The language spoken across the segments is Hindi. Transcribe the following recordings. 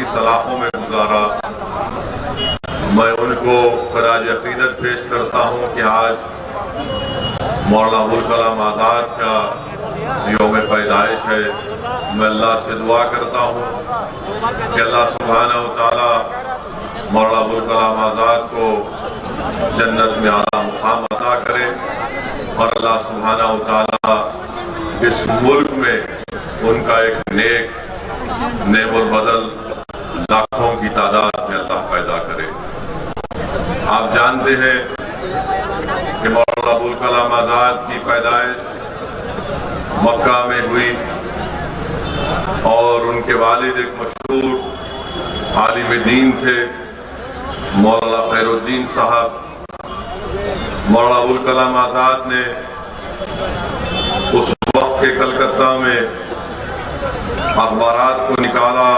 सलाखों में गुजारा। मैं उनको खराज अकीदत पेश करता हूँ कि आज मौलाना अबुल कलाम आज़ाद का यौम पैदाइश है। मैं अल्लाह से दुआ करता हूँ कि अल्लाह सुब्हानहू व तआला मौलाना अबुल कलाम आज़ाद को जन्नत में आला मुकाम अता करे और अल्लाह सुब्हानहू व तआला इस मुल्क में उनका एक नेक नेमुल बदल लाखों की तादाद में अल्लाह पैदा करे। आप जानते हैं कि मौलाना अबुल कलाम आज़ाद की पैदाइश मक्का में हुई और उनके वालिद एक मशहूर आलिम दीन थे, मौलाना खैरुद्दीन साहब। मौलाना अबुल कलाम आज़ाद ने उस वक्त के कलकत्ता में अखबारात को निकाला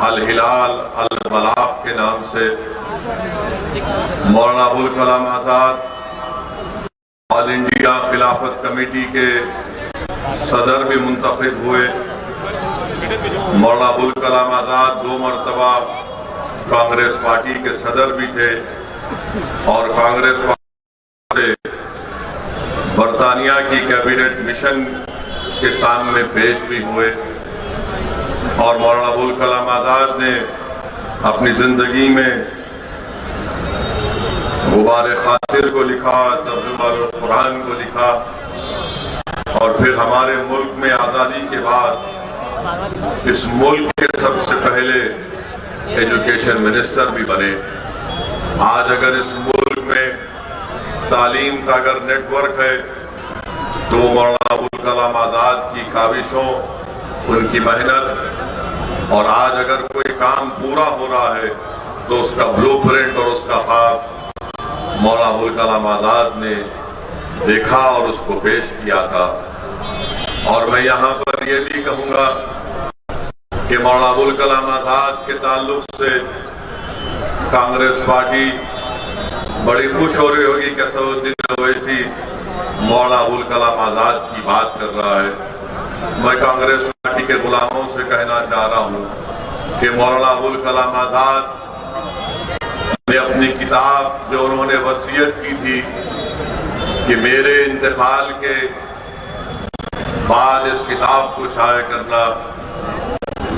अल हिलाल अल बलाग के नाम से। मौलाना अबुल कलाम आज़ाद ऑल इंडिया खिलाफत कमेटी के सदर भी मुंतखब हुए। मौलाना अबुल कलाम आज़ाद 2 मरतबा कांग्रेस पार्टी के सदर भी थे और कांग्रेस पार्टी से बरतानिया की कैबिनेट मिशन के सामने पेश भी हुए। और मौलाना अबुल कलाम आज़ाद ने अपनी जिंदगी में गुबार खातिर को लिखा, तर्जुमानुल कुरान को लिखा और फिर हमारे मुल्क में आज़ादी के बाद इस मुल्क के सबसे पहले एजुकेशन मिनिस्टर भी बने। आज अगर इस मुल्क में तालीम का अगर नेटवर्क है तो मौलाना अबुल कलाम आज़ाद की काविशों, उनकी मेहनत और आज अगर कोई काम पूरा हो रहा है तो उसका ब्लूप्रिंट और उसका ख्वाब मौलाना अबुल कलाम आज़ाद ने देखा और उसको पेश किया था। और मैं यहाँ पर यह भी कहूँगा कि मौलाना अबुल कलाम आज़ाद के ताल्लुक से कांग्रेस पार्टी बड़ी खुश हो रही होगी कि असदुद्दीन ओवैसी मौलाना अबुल कलाम आज़ाद की बात कर रहा है। मैं कांग्रेस पार्टी के गुलामों से कहना चाह रहा हूँ कि मौलाना अबुल कलाम आज़ाद ने अपनी किताब जो उन्होंने वसीयत की थी कि मेरे इंतकाल के बाद इस किताब को शाया करना,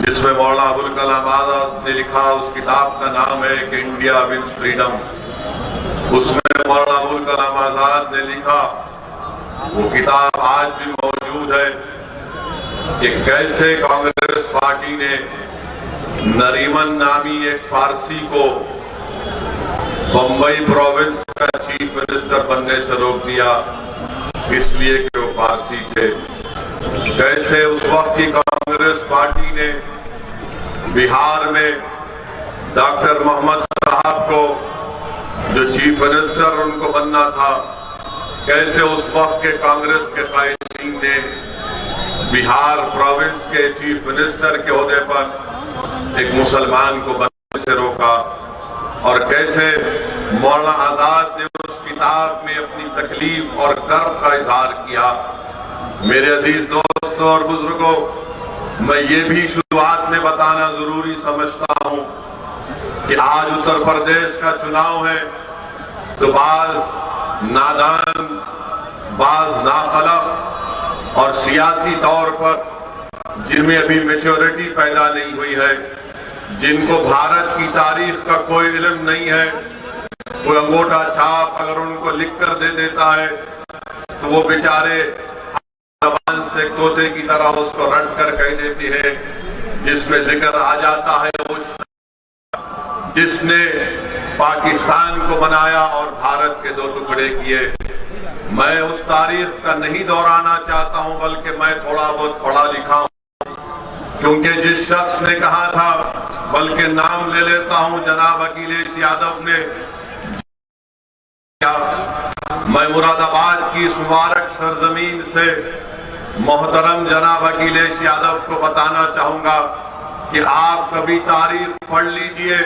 जिसमें मौलाना अबुल कलाम आज़ाद ने लिखा, उस किताब का नाम है कि इंडिया विंस फ्रीडम। उसमें मौलाना अबुल कलाम आज़ाद ने लिखा, वो किताब आज भी मौजूद है, कि कैसे कांग्रेस पार्टी ने नरीमन नामी एक फारसी को बंबई प्रोविंस का चीफ मिनिस्टर बनने से रोक दिया इसलिए कि वो फारसी थे। कैसे उस वक्त की कांग्रेस पार्टी ने बिहार में डॉक्टर मोहम्मद साहब को जो चीफ मिनिस्टर उनको बनना था, कैसे उस वक्त के कांग्रेस के कायदीन ने बिहार प्रोविंस के चीफ मिनिस्टर के ओहदे पर एक मुसलमान को बनने से रोका और कैसे मौलाना आज़ाद ने उस किताब में अपनी तकलीफ और गर्व का इजहार किया। मेरे अजीज दोस्तों और बुजुर्गों, मैं ये भी शुरुआत में बताना जरूरी समझता हूं कि आज उत्तर प्रदेश का चुनाव है तो बाज नादान, बाज नाखलफ और सियासी तौर पर जिनमें अभी मैच्योरिटी पैदा नहीं हुई है, जिनको भारत की तारीख का कोई इल्म नहीं है, कोई अंगूठा छाप अगर उनको लिखकर दे देता है तो वो बेचारे जबान से तोते की तरह उसको रट कर कह देती है, जिसमें जिक्र आ जाता है वो जिसने पाकिस्तान को बनाया और भारत के 2 टुकड़े किए। मैं उस तारीख का नहीं दोहराना चाहता हूं, बल्कि मैं थोड़ा बहुत पढ़ा लिखा हूं, क्योंकि जिस शख्स ने कहा था, बल्कि नाम ले लेता हूं, जनाब अखिलेश यादव ने, मैं मुरादाबाद की इस मुबारक सरजमीन से मोहतरम जनाब अखिलेश यादव को बताना चाहूंगा कि आप कभी तारीख पढ़ लीजिए।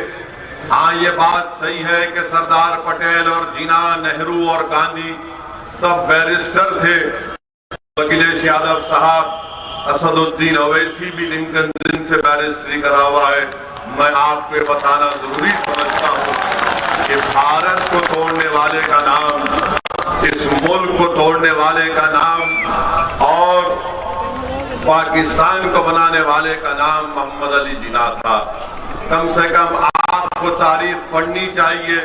हाँ, ये बात सही है कि सरदार पटेल और जिन्ना, नेहरू और गांधी सब बैरिस्टर थे। अखिलेश यादव साहब, असदुद्दीन ओवैसी भी लिंकन दिन से बैरिस्टरी करा हुआ है, मैं आपको ये बताना जरूरी समझता हूं कि भारत को तोड़ने वाले का नाम, इस मुल्क को तोड़ने वाले का नाम और पाकिस्तान को बनाने वाले का नाम मोहम्मद अली जिन्ना था। कम से कम आपको तारीफ पढ़नी चाहिए।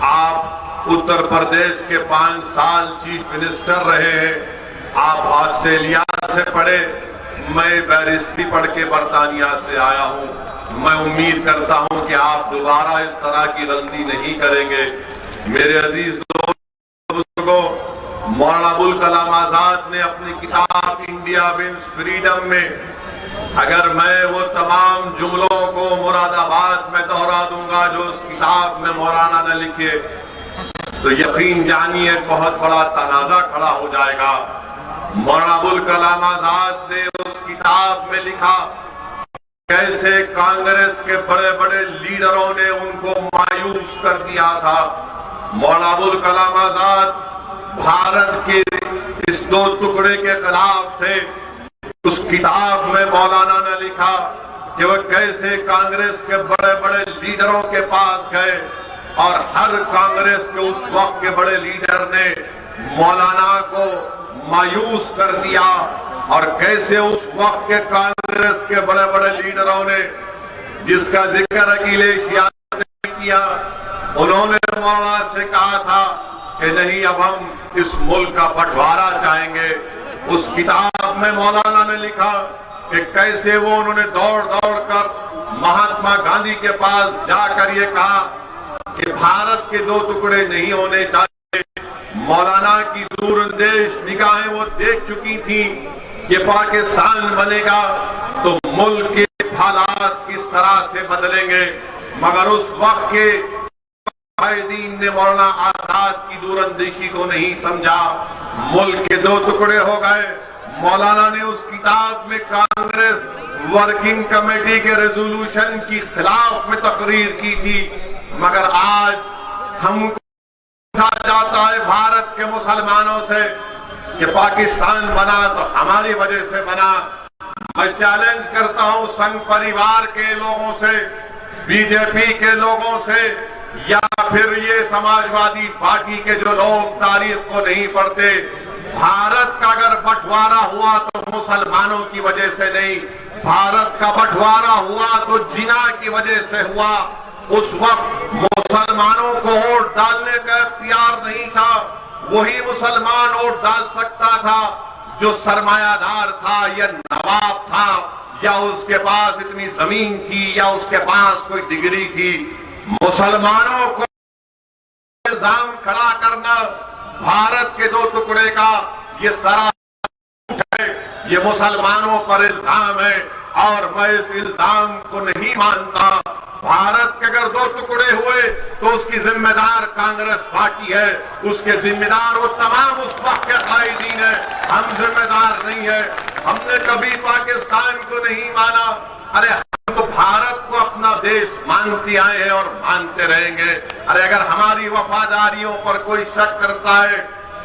आप उत्तर प्रदेश के 5 साल चीफ मिनिस्टर रहे हैं। आप ऑस्ट्रेलिया से पढ़े, मैं बैरिस्ट्री पढ़ के बरतानिया से आया हूं। मैं उम्मीद करता हूं कि आप दोबारा इस तरह की गलती नहीं करेंगे। मेरे अजीज दोस्तों, मौलाना अबुल कलाम आजाद ने अपनी किताब इंडिया विंस फ्रीडम में, अगर मैं वो तमाम जुमलों को मुरादाबाद में दोहरा दूंगा जो उस किताब में मौलाना ने लिखे, तो यकीन जानिए बहुत बड़ा तनाजा खड़ा हो जाएगा। मौलाना अबुल कलाम आजाद ने उस किताब में लिखा कैसे कांग्रेस के बड़े बड़े लीडरों ने उनको मायूस कर दिया था। मौलाना अबुल कलाम आजाद भारत के इस 2 टुकड़े के खिलाफ थे। उस किताब में मौलाना ने लिखा कि वह कैसे कांग्रेस के बड़े बड़े लीडरों के पास गए और हर कांग्रेस के उस वक्त के बड़े लीडर ने मौलाना को मायूस कर दिया और कैसे उस वक्त के कांग्रेस के बड़े बड़े लीडरों ने, जिसका जिक्र अखिलेश यादव ने किया, उन्होंने मौलाना से कहा था कि नहीं, अब हम इस मुल्क का बंटवारा चाहेंगे। उस किताब में मौलाना ने लिखा कि कैसे वो उन्होंने दौड़ दौड़ कर महात्मा गांधी के पास जाकर ये कहा कि भारत के 2 टुकड़े नहीं होने चाहिए। मौलाना की दूरंदेश निगाहें वो देख चुकी थी कि पाकिस्तान बनेगा तो मुल्क के हालात किस तरह से बदलेंगे, मगर उस वक्त के कायदीन ने मौलाना आजाद की दूरंदेशी को नहीं समझा। मुल्क के 2 टुकड़े हो गए। मौलाना ने उस किताब में कांग्रेस वर्किंग कमेटी के रेजोल्यूशन की खिलाफ में तकरीर की थी, मगर आज हमको कहा जाता है भारत के मुसलमानों से कि पाकिस्तान बना तो हमारी वजह से बना। मैं चैलेंज करता हूं संघ परिवार के लोगों से, बीजेपी के लोगों से, या फिर ये समाजवादी पार्टी के जो लोग तारीख को नहीं पढ़ते, भारत का अगर बंटवारा हुआ तो मुसलमानों की वजह से नहीं, भारत का बंटवारा हुआ तो जिन्ना की वजह से हुआ। उस वक्त मुसलमानों को वोट डालने का इख्तियार नहीं था। वही मुसलमान वोट डाल सकता था जो सरमायादार था या नवाब था या उसके पास इतनी जमीन थी या उसके पास कोई डिग्री थी। मुसलमानों को इल्जाम खड़ा करना भारत के 2 टुकड़े का ये सरासर झूठ है, ये मुसलमानों पर इल्जाम है और मैं इस इल्जाम को नहीं मानता। भारत के अगर 2 टुकड़े हुए तो उसकी जिम्मेदार कांग्रेस पार्टी है, उसके जिम्मेदार वो तमाम उस वक्त के कायदीन है, हम जिम्मेदार नहीं है। हमने कभी पाकिस्तान को नहीं माना। अरे हम तो भारत को अपना देश मानते आए हैं और मानते रहेंगे। अरे अगर हमारी वफादारियों पर कोई शक करता है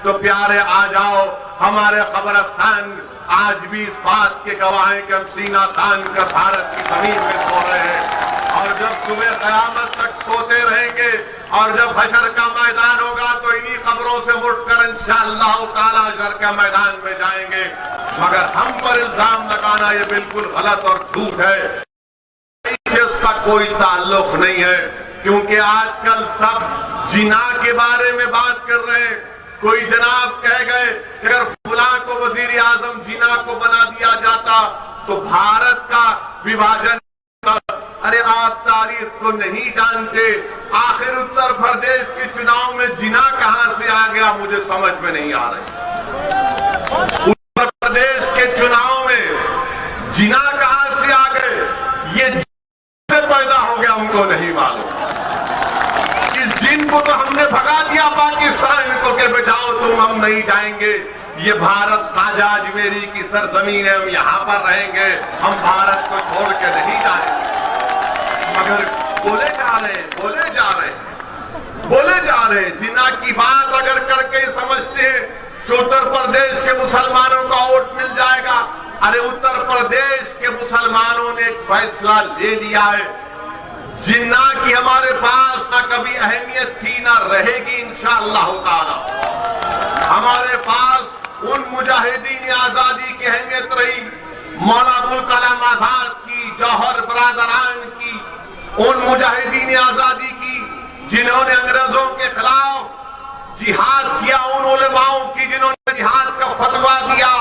तो प्यारे आ जाओ, हमारे कब्रिस्तान आज भी इस बात के गवाह हैं कि हम सीना तान कर भारत की जमीन में सो रहे हैं और जब सुबह कयामत तक सोते रहेंगे और जब हशर का मैदान होगा तो इन्हीं खबरों से उठकर इंशाअल्लाह ताला हशर के मैदान में जाएंगे। मगर हम पर इल्जाम लगाना ये बिल्कुल गलत और झूठ है, इसका कोई ताल्लुक नहीं है। क्योंकि आजकल सब जिन्ना के बारे में बात कर रहे हैं। कोई जनाब कह गए अगर फुला को वजीर आजम जिन्ना को बना दिया जाता तो भारत का विभाजन। अरे आप तारीख को नहीं जानते। आखिर उत्तर प्रदेश के चुनाव में जिन्ना कहां से आ गया मुझे समझ में नहीं आ रही। उत्तर प्रदेश के चुनाव में जिन्ना कहां से आ गए, ये से पैदा हो गया हमको नहीं मालूम। इस जिन को तो हमने भगा दिया पाकिस्तान को कि बचाओ तुम, हम नहीं जाएंगे। ये भारत खाजा अजमेरी की सरजमीन है, हम यहां पर रहेंगे, हम भारत को छोड़ के नहीं जाएंगे। मगर बोले जा रहे जिन्ना की बात अगर करके समझते हैं कि उत्तर प्रदेश के मुसलमानों का वोट मिल जाएगा। अरे उत्तर प्रदेश के मुसलमानों ने एक फैसला ले लिया है जिन्ना की हमारे पास ना कभी अहमियत थी ना रहेगी इंशाअल्लाह ताला। हमारे पास उन मुजाहिदीन आजादी की अहमियत रही, मौलाना अबुल कलाम आजाद की, जौहर बरादरान की, उन मुजाहिदीन आजादी की जिन्होंने अंग्रेजों के खिलाफ जिहाद किया, उन उलमाओं की जिन्होंने जिहाद का फतवा दिया।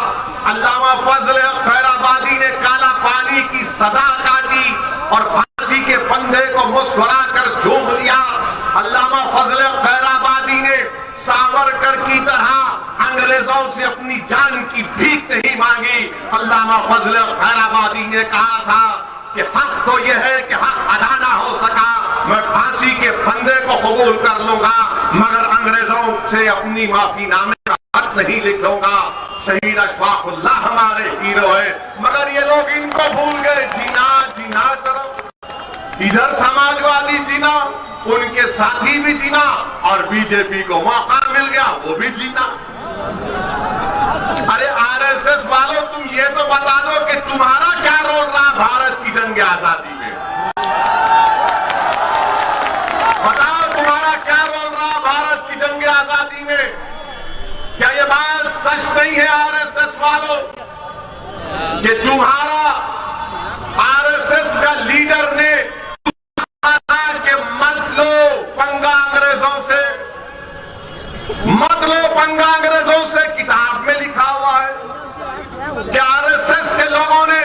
अल्लामा फजल खैराबादी ने काला पानी की सजा काटी और फांसी के फंदे को मुस्कुराकर झूम लिया। अल्लामा फजल खैराबादी ने सावरकर की तरह अंग्रेजों से अपनी जान की भीख नहीं मांगी। अल्लामा फजल खैराबादी ने कहा था कि हक तो यह है कि हक अदा ना हो सका, मैं फांसी के फंदे को कबूल कर लूंगा, मगर अंग्रेजों से अपनी माफीनामे का हक नहीं लिख लूंगा। शहीद अशफाकुल्लाह हमारे हीरो है, मगर ये लोग इनको भूल गए। जीना तरफ इधर समाजवादी जीना, उनके साथी भी जीना और बीजेपी को मौका मिल गया वो भी जीना। अरे आरएसएस वालों, तुम ये तो बता दो कि तुम्हारा क्या रोल रहा भारत की जंग आजादी में? बताओ तुम्हारा क्या रोल रहा भारत की जंग आजादी में? क्या ये बात सच नहीं है आरएसएस वालों कि तुम्हारा आरएसएस का लीडर ने कहा कि मत लो पंगा अंग्रेजों से, मत लो पंगा अंग्रेजों से, किताब में लिखा हुआ है कि आरएसएस के लोगों ने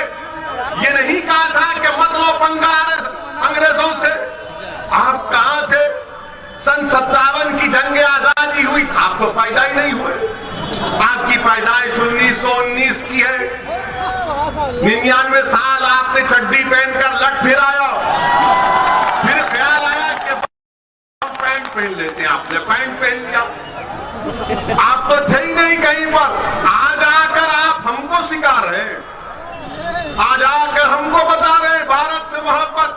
ये नहीं कहा था कि मत लो पंगा अंग्रेजों से। आप कहां थे? सन 57 की जंग आजादी हुई, आप तो पैदा ही नहीं हुए। आपकी पैदाइश 1919 की है। 99 साल आपने चड्डी पहनकर लट फिराया, फिर ख्याल आया कि पैंट पहन लेते हैं, आपने पैंट पहन लिया। आप तो थे ही नहीं कहीं पर। आज आकर आप हमको सिखा रहे हैं, आज आकर हमको बता रहे हैं भारत से मोहब्बत।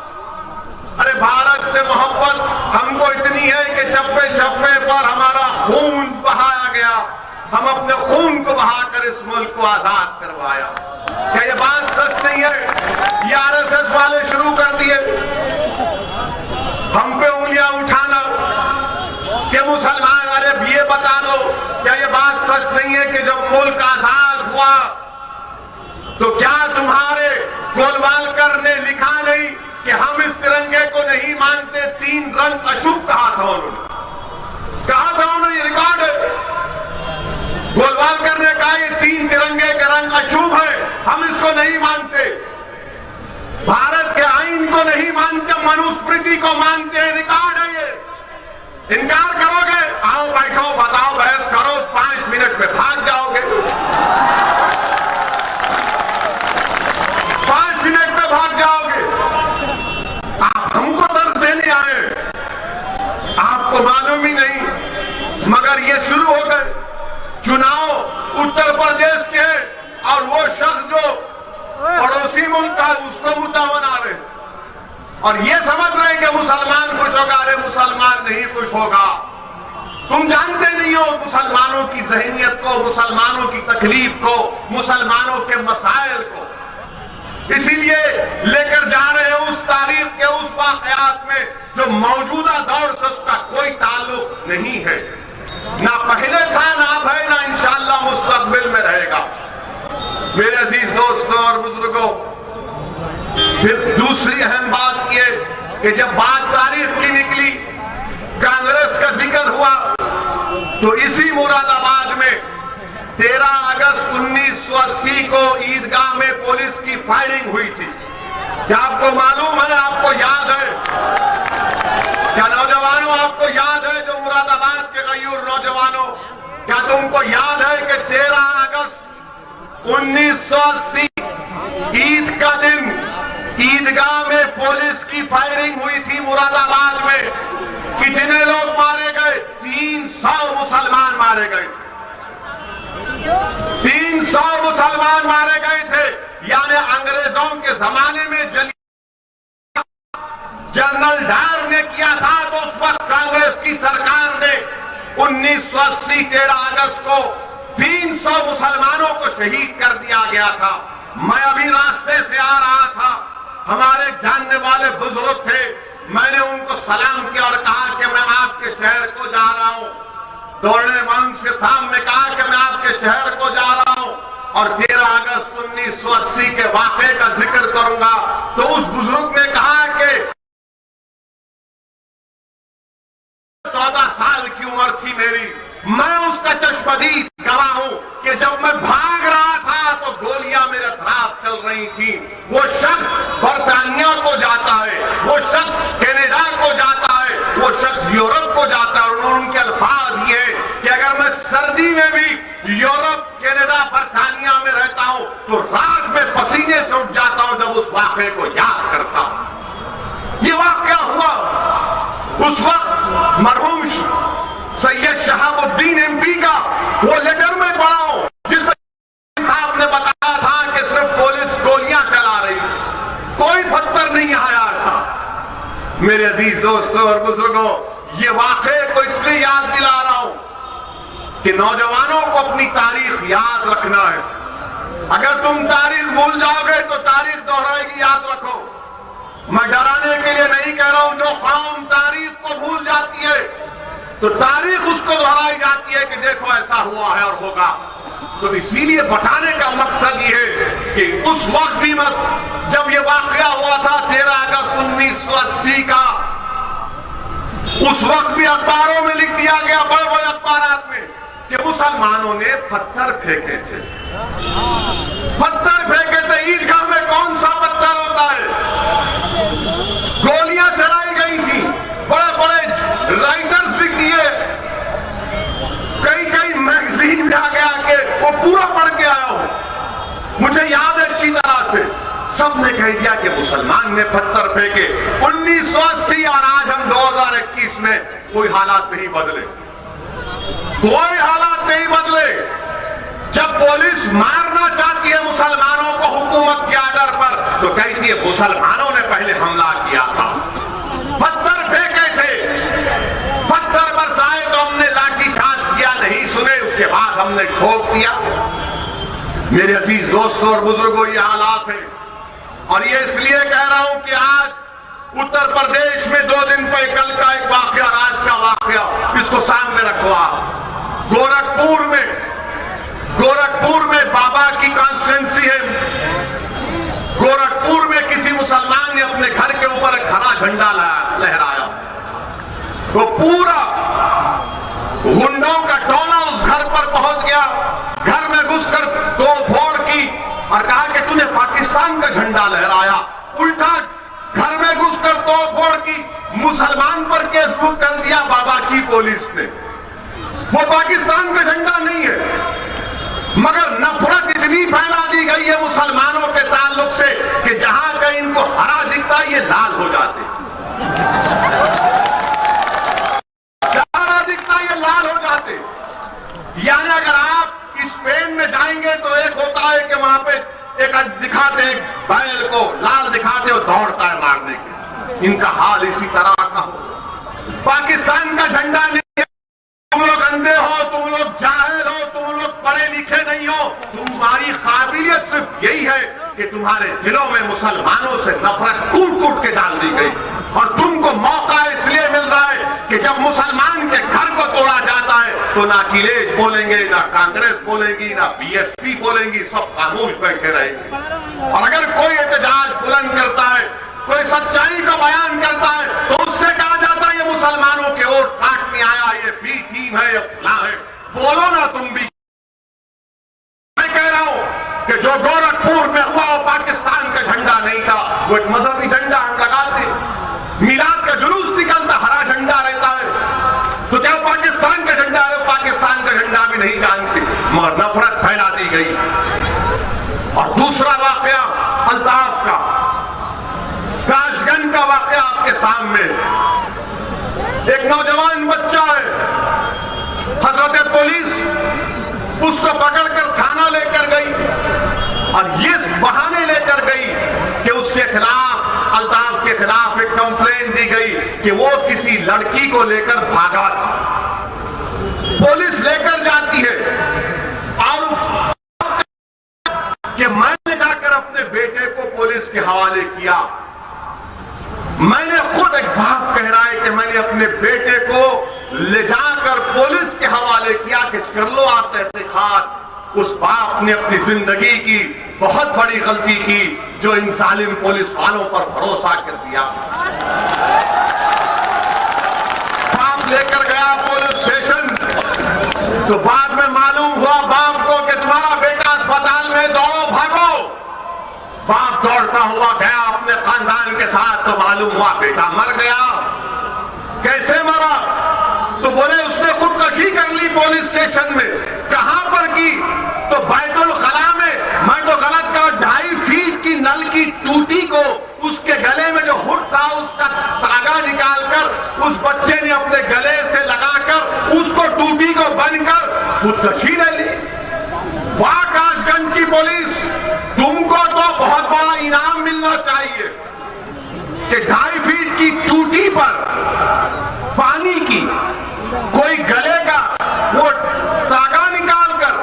अरे भारत से मोहब्बत हमको इतनी है कि चप्पे चप्पे पर हमारा खून बहाया गया, हम अपने खून को बहाकर इस मुल्क को आजाद करवाया। क्या ये बात सच नहीं है? ये आरएसएस वाले शुरू कर दिए हम पे उंगलियां उठाना कि मुसलमान। अरे ये बता दो, क्या ये बात सच नहीं है कि जब मुल्क आजाद हुआ तो क्या तुम्हारे गोलवालकर ने लिखा नहीं कि हम इस तिरंगे को नहीं मानते, 3 रंग अशुभ कहा था उन्होंने? कहा था उन्होंने, ये रिकॉर्ड है। गोलवालकर ने कहा ये 3 तिरंगे के रंग अशुभ है, हम इसको नहीं मानते, भारत के आईन को नहीं मानते, मनुस्मृति को मानते हैं, रिकॉर्ड है ये। इनकार करोगे? आओ बैठो, बताओ, बहस करो, 5 मिनट में भाग जाओगे। 5 मिनट में भाग जाओगे। आप हमको दर्द देने आए, आपको मालूम ही नहीं। मगर ये शुरू हो गए चुनाव उत्तर प्रदेश के, और वो शख्स जो पड़ोसी मुल्क था उसको मुद्दा बना रहे और ये समझ रहे कि मुसलमान खुश होगा। अरे मुसलमान नहीं खुश होगा। तुम जानते नहीं हो मुसलमानों की ज़हनियत को, मुसलमानों की तकलीफ को, मुसलमानों के मसाइल को। इसीलिए लेकर जा रहे हैं उस तारीख के उस वाकयात में जो मौजूदा दौर से उसका कोई ताल्लुक नहीं है, ना पहले था, ना अब है, ना इंशाअल्लाह मुस्तकबिल में रहेगा। मेरे अजीज दोस्तों और बुजुर्गों, फिर दूसरी अहम बात यह कि जब बात तारीख की निकली, कांग्रेस का जिक्र हुआ, तो इसी मुरादाबाद में 13 अगस्त 1980 को ईदगाह में पुलिस की फायरिंग हुई थी। क्या आपको मालूम है? आपको याद है? क्या नौजवानों आपको याद है? जो मुरादाबाद के गयूर नौजवानों, क्या तुमको याद है कि 13 अगस्त 1980 ईद का दिन ईदगाह में पुलिस की फायरिंग हुई थी मुरादाबाद में? कितने लोग मारे गए? 300 मुसलमान मारे गए थे। 300 मुसलमान मारे गए थे। यानी अंग्रेजों के जमाने में जनरल डायर ने किया था, तो उस वक्त कांग्रेस की सरकार ने 1980 13 अगस्त को 300 मुसलमानों को शहीद कर दिया गया था। मैं अभी रास्ते से आ रहा था, हमारे जानने वाले बुजुर्ग थे, मैंने उनको सलाम किया और कहा कि मैं आपके शहर को जा रहा हूं। तो उन्होंने मंच के सामने कहा कि मैं आपके शहर को जा रहा हूं और 13 अगस्त 1980 के वाक़े का जिक्र करूंगा। तो उस बुजुर्ग ने कहा कि 14 साल की उम्र थी मेरी, मैं उसका चश्मदीद गवाह हूं कि जब मैं भाग रहा था तो गोलियां मेरे खिलाफ चल रही थी। वो शख्स बर्तानिया को जाता है, वो शख्स कनाडा को जाता है, वो शख्स यूरोप को जाता है और उनके अल्फाज ये कि अगर मैं सर्दी में भी यूरोप, कनाडा, बर्तानिया में रहता हूं तो रात में पसीने से उठ जाता हूं जब उस वाक़े को याद करता हूं। ये वाक़या हुआ उस वक्त मरहूम सैयद शहाबुद्दीन एमपी का वो लेटर में पढ़ा हूं जिसमें साहब ने बताया था कि सिर्फ पुलिस गोलियां चला रही थी, कोई पत्थर नहीं आया था। मेरे अजीज दोस्तों और बुजुर्गों, ये वाक़े को इसलिए याद दिला रहा हूं कि नौजवानों को अपनी तारीख याद रखना है। अगर तुम तारीख भूल जाओगे तो तारीख दोहराएगी, याद रखो। मैं डराने के लिए नहीं कह रहा हूं, जो कौम तारीख को भूल जाती है तो तारीख उसको दोहराई जाती है कि देखो ऐसा हुआ है और होगा। तो इसीलिए बताने का मकसद ये है कि उस वक्त भी जब ये वाकया हुआ था 13 अगस्त 1980 का, उस वक्त भी अखबारों में लिख दिया गया, बड़े बड़े अखबारात में, कि मुसलमानों ने पत्थर फेंके थे। पत्थर फेंके थे। ईदगाह में कौन सा पत्थर होता है? गोलियां चलाई गई थी। बड़े बड़े राइटर्स लिख दिए, कई मैगजीन में आ गया कि वो पूरा पढ़ के आया हूं, मुझे याद है अच्छी तरह से। सबने कह दिया कि मुसलमान ने पत्थर फेंके। 1980 और आज हम 2021 में कोई हालात नहीं बदले, कोई हालात नहीं बदले। जब पुलिस मारना चाहती है मुसलमानों को हुकूमत के आर्डर पर तो कहती है मुसलमानों ने पहले हमला किया था, पत्थर फेंके थे, पत्थर बरसाए तो हमने लाठीचार्ज किया, नहीं सुने उसके बाद हमने ठोक दिया। मेरे अजीज दोस्तों और बुजुर्गों, ये हालात है। और ये इसलिए कह रहा हूं कि आज उत्तर प्रदेश में 2 दिन पहले कल का एक वाकया, आज का वाकया, इसको सामने रखो आप। गोरखपुर में बाबा की कॉन्स्टिट्यूंसी है। गोरखपुर में किसी मुसलमान ने अपने घर के ऊपर एक हरा झंडा लहराया, तो पूरा गुंडों का टोला उस घर पर पहुंच गया, घर में घुसकर तोड़फोड़ की और कहा कि तूने पाकिस्तान का झंडा लहराया। उल्टा घर में घुसकर तोड़फोड़ की, मुसलमान पर केस बुक कर दिया बाबा की पुलिस ने। वो पाकिस्तान का झंडा नहीं है, मगर नफरत इतनी फैला दी गई है मुसलमानों के ताल्लुक से कि जहां कहीं इनको हरा दिखता ये लाल हो जाते, हरा दिखता ये लाल हो जाते। यानी अगर आप स्पेन में जाएंगे तो एक होता है कि वहां पे एक दिखाते एक बैल को लाल दिखाते और दौड़ता है मारने के, इनका हाल इसी तरह का हो। पाकिस्तान का झंडा नहीं है। तुम लोग अंधे हो, तुम लोग जाहिल हो, तुम लोग पढ़े लिखे नहीं हो। तुम्हारी काबिलियत सिर्फ यही है कि तुम्हारे दिलों में मुसलमानों से नफरत कूट कूट के डाल दी गई और तुमको मौका इसलिए मिल रहा है कि जब मुसलमान के घर को तोड़ा जाता है तो ना अखिलेश बोलेंगे, ना कांग्रेस बोलेगी, ना बीएसपी बोलेंगी, सब खामोश बैठे रहेंगे। और अगर कोई एहतजाज बुलंद करता है, कोई सच्चाई का बयान करता है तो उससे कहा जाता है ये मुसलमानों के वोट काटने आया, ये बी टीम है, ये फला है। बोलो ना तुम भी। मैं कह रहा हूं कि जो गोरखपुर में हुआ वो पाकिस्तान का झंडा नहीं था, वो एक मजहबी झंडा हम लगाते। मिलाद का जुलूस निकलता, हरा झंडा रहता है, तो क्या पाकिस्तान का झंडा है? पाकिस्तान का झंडा भी नहीं जानते, मगर नफरत फैला दी गई। और दूसरा वाकया अल्ताफ का, काशगंज का वाकया आपके सामने। एक नौजवान बच्चा है, हजरत पुलिस उसको पकड़कर थाना लेकर गई और ये बहाने लेकर गई कि उसके खिलाफ, अल्ताफ के खिलाफ एक कंप्लेंट दी गई कि वो किसी लड़की को लेकर भागा था। पुलिस लेकर जाती है और कि मैंने जाकर अपने बेटे को पुलिस के हवाले किया, मैंने खुद एक बाप कह रहा है कि मैंने अपने बेटे को ले जाकर पुलिस के हवाले किया कि कर लो आप तहकीकात, उस बाप ने अपनी जिंदगी की बहुत बड़ी गलती की जो इन जालिम पुलिस वालों पर भरोसा कर दिया। बाप लेकर गया पुलिस स्टेशन तो बाद में मालूम हुआ बाप को कि तुम्हारा बेटा अस्पताल में, दौड़ो भागो। बाप दौड़ता हुआ गया अपने खानदान के साथ तो मालूम हुआ बेटा मर गया। कैसे मरा? तो बोले उसने खुदकशी कर ली पुलिस स्टेशन में। कहां पर की? तो बैतुल खला में। मैं तो गलत कहा, 2.5 फीट की नल की टूटी को उसके गले में जो हुड था उसका धागा निकालकर उस बच्चे ने अपने गले से लगाकर उसको टूटी को बनकर खुदकशी ले ली। वाह कासगंज की पुलिस, तुमको तो बहुत बड़ा इनाम मिलना चाहिए कि 2.5 फीट की टूटी पर पानी की कोई गले का वो धागा निकालकर